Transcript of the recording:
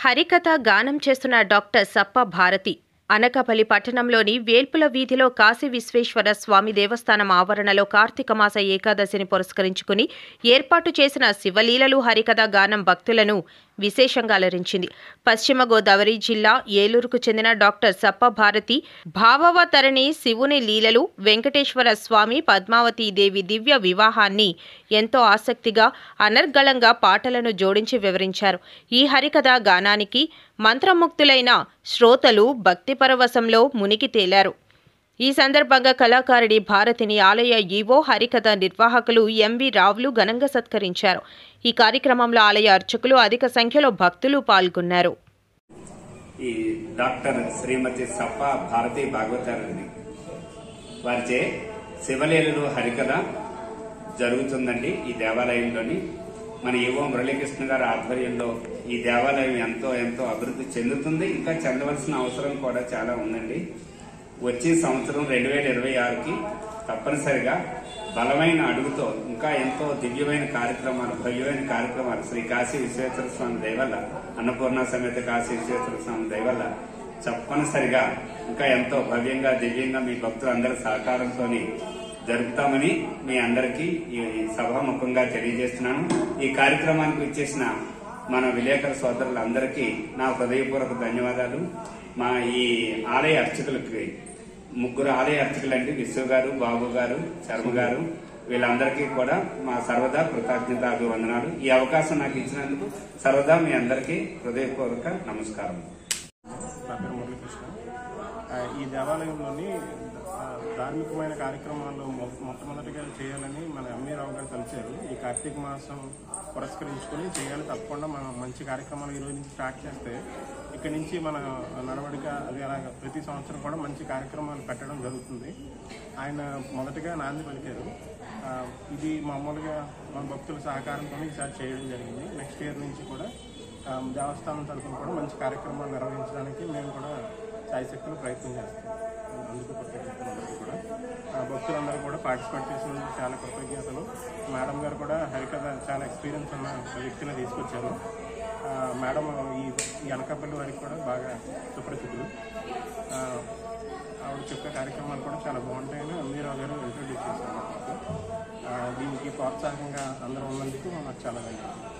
హరికథ గానం చేస్తున్న డాక్టర్ సప్ప భారతి అనకాపల్లి పట్టణంలోని వేల్పుల వీధిలో కాశీ విశ్వేశ్వర స్వామి దేవస్థానం ఆవరణలో కార్తీక మాస ఏకాదశిని పురస్కరించుకుని ఏర్పాటు చేసిన శివలీలలు హరికథ గానం భక్తులను విశేషంగా అలరించింది. పశ్చిమ గోదావరి జిల్లా ఏలూరుకు చెందిన డాక్టర్ సప్ప భారతి భావవతరణి శివుని లీలలు, వెంకటేశ్వర స్వామి పద్మావతి దేవి దివ్య వివాహాన్ని ఎంతో ఆసక్తిగా అనర్గళంగా పాటలను జోడించి వివరించారు. ఈ హరికథ గానానికి మంత్రముగ్ధులైన శ్రోతలు భక్తి పరవశంలో మునిగి తేలారు. ఈ సందర్భంగా కళాకారిణి భారతిని ఆలయ ఈవో, హరికథ నిర్వాహకులు ఎంవి రావులు ఘనంగా సత్కరించారు. ఈ కార్యక్రమంలో ఆలయ అర్చకులు, అధిక సంఖ్యలో భక్తులు పాల్గొన్నారు. ఈ డాక్టర్ శ్రీమతి సప్ప భారతి భాగవతారిని వారిచే శివలీలలు హరికథ జరుగుతుందండి. ఈ దేవాలయంలోని మన ఈవో మురళీకృష్ణ గారి ఆధ్వర్యంలో ఈ దేవాలయం ఎంతో ఎంతో అభివృద్ధి చెందుతుంది. ఇంకా చెందవలసిన అవసరం కూడా చాలా ఉందండి. వచ్చే సంవత్సరం 2026కి తప్పనిసరిగా బలమైన అడుగుతో ఇంకా ఎంతో దివ్యమైన కార్యక్రమాలు, భవ్యమైన కార్యక్రమాలు శ్రీ కాశీ విశ్వేశ్వర స్వామి దయవల్ల, అన్నపూర్ణ సమేత కాశీ విశ్వేశ్వర స్వామి దయవల్ల తప్పనిసరిగా ఇంకా ఎంతో భవ్యంగా దివ్యంగా మీ భక్తులందరి సహకారంతో జరుపుతామని మీ అందరికీ ఈ సభాముఖంగా తెలియజేస్తున్నాను. ఈ కార్యక్రమానికి ఇచ్చేసిన మన విలేకరు సోదరులందరికీ నా హృదయపూర్వక ధన్యవాదాలు. మా ఈ ఆలయ అర్చకులకి, ముగ్గురు ఆలయ అర్చకులండి, విశ్వ గారు, బాబు గారు, శర్మ గారు, వీళ్ళందరికీ కూడా మా సర్వదా కృతజ్ఞత అభివందనాలు. ఈ అవకాశం నాకు ఇచ్చినందుకు సర్వదా మీ అందరికీ హృదయపూర్వక నమస్కారం. నా పేరు మురళీకృష్ణ. ఈ దేవాలయంలోని ధార్మికమైన కార్యక్రమాల్లో మొట్టమొదటిగా చేయాలని మన ఎంవి రావు గారు కలిశారు. ఈ కార్తీక మాసం పురస్కరించుకుని చేయాలి, తప్పకుండా మనం మంచి కార్యక్రమాలు ఈ రోజు నుంచి స్టార్ట్ చేస్తే ఇక్కడి నుంచి మన నడవడిక అది అలాగా ప్రతి సంవత్సరం కూడా మంచి కార్యక్రమాలు పెట్టడం జరుగుతుంది. ఆయన మొదటగా నాంది పలికారు. ఇది మామూలుగా మన భక్తుల సహకారంతో ఈసారి చేయడం జరిగింది. నెక్స్ట్ ఇయర్ నుంచి కూడా దేవస్థానం తరఫున కూడా మంచి కార్యక్రమాలు నిర్వహించడానికి మేము కూడా శాయశక్తులు ప్రయత్నం చేస్తాం. అందుకు కృతజ్ఞతలు కూడా భక్తులందరూ కూడా పార్టిసిపేట్ చేసినందుకు చాలా కృతజ్ఞతలు. మేడం గారు కూడా హరికథ చాలా ఎక్స్పీరియన్స్ ఉన్న వ్యక్తిని తీసుకొచ్చారు. మేడం ఈ అనకాపల్లి వారికి కూడా బాగా సుపరిచితులు. ఆవిడ చెప్పే కార్యక్రమాలు కూడా చాలా బాగుంటాయని ఎంవీరావు గారు ఇంట్రొడ్యూస్ చేశారు. దీనికి ప్రోత్సాహంగా అందరూ ఉన్నందుకు నాకు చాలా ధన్యవాదాలు.